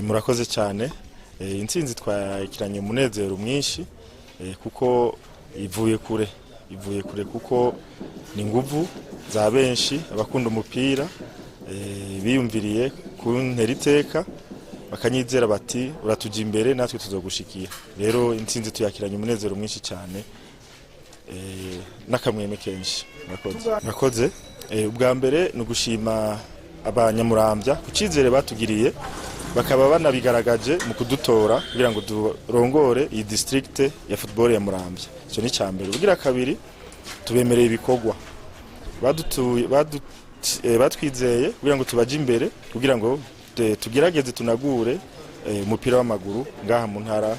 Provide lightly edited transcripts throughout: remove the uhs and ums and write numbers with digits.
Murakoze cyane. Intsinzi twakiranye umunezero mwinshi kuko ivuye kure kuko ni nguvu za benshi abakunda umupira biyumviriye kuntera iteka bakanyizera bati uratuja imbere natwe tuzogushikira. Rero intsinzi tuyakiranye umunezero mwinshi cyane n'akamweme kenshi. Murakoze. Ubwa mbere no gushima abanyamurambya ku cizere batugiriye bakaba banabigaragaje mu kudutora kugira ngo durongore iyi district ya football ya Murambya. Cyo ni cyambere. Ugira kabiri tubemereye ibikorwa batwizeye kugira ngo tubaje imbere kugira ngo tugerageze tunagure umupira w'amaguru ngaha mu ntara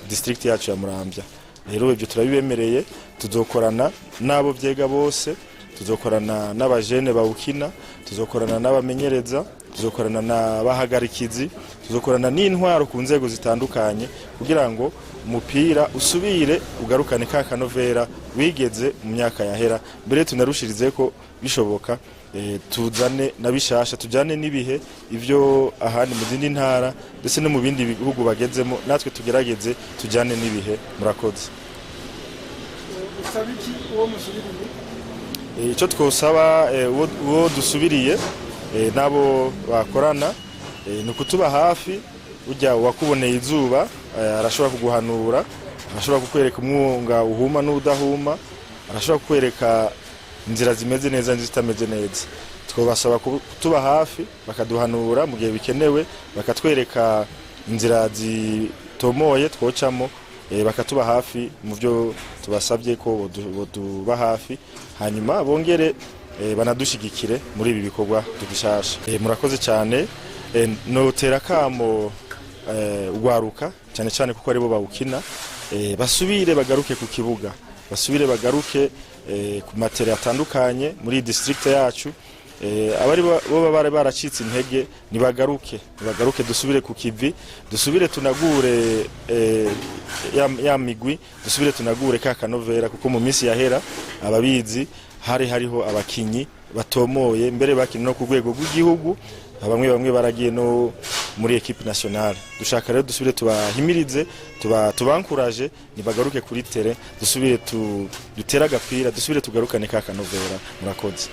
district yacu ya Murambya. Rero ibyo turabibemereye, tuzokorana nabo vyega bose, tuzokorana n'abajene bawukina, tuzokorana n'abamenyereza, tuzokorana n'abahagarikizi, tuzokorana n'intwaro ku nzego zitandukanye kugira ngo umupira usubire ugarukane ka kanovera wigeze mu myaka yahera. Mbere tunarushirize ko bishoboka tuzane nabishasha, tujane n'ibihe ivyo ahandi mu zindi ntara ndetse no mu bindi bihugu bagezemo, natwe tugerageze tujane n'ibihe. Murakoze. Usabiki uwo musubiriye? Icyo twosaba uwo dusubiriye nabo bakorana ni kutuba hafi. Ujya wakuboneye izuba arashobora kuguhanura, arashobora kukwereka umwunga uhuma n'udahuma, arashobora kukwereka inzira zimeze neza n'izitameze neza. Twobasaba kutuba hafi bakaduhanura mu gihe bikenewe, bakatwereka inzira zitomoye twocamo, bakatuba hafi mu byo tubasabye ko boduba hafi, hanyuma bongere banadushigikire muri ibi bikorwa tugishasha. Murakoze cyane. Notera kamo ugwaruka cyane cyane kuko aribo bawukina, basubire bagaruke ku kibuga, basubire bagaruke ku materi atandukanye muri district yacu. Abari bo bari baracitse intege nibagaruke dusubire ku kivi, dusubire tunagure ya migwi, dusubire tunagure ka kanovera kuko mu minsi yahera ababizi hariho abakinyi batomoye mbere bakina no ku rwego rw'igihugu, bamwe baragiye no muri equipe nationale. Dushaka rero dusubire tubahimirize, tubankuraje nibagaruke kuri tere, dusubire dutera agapira, dusubire tugarukane ka kanovera. Murakoze.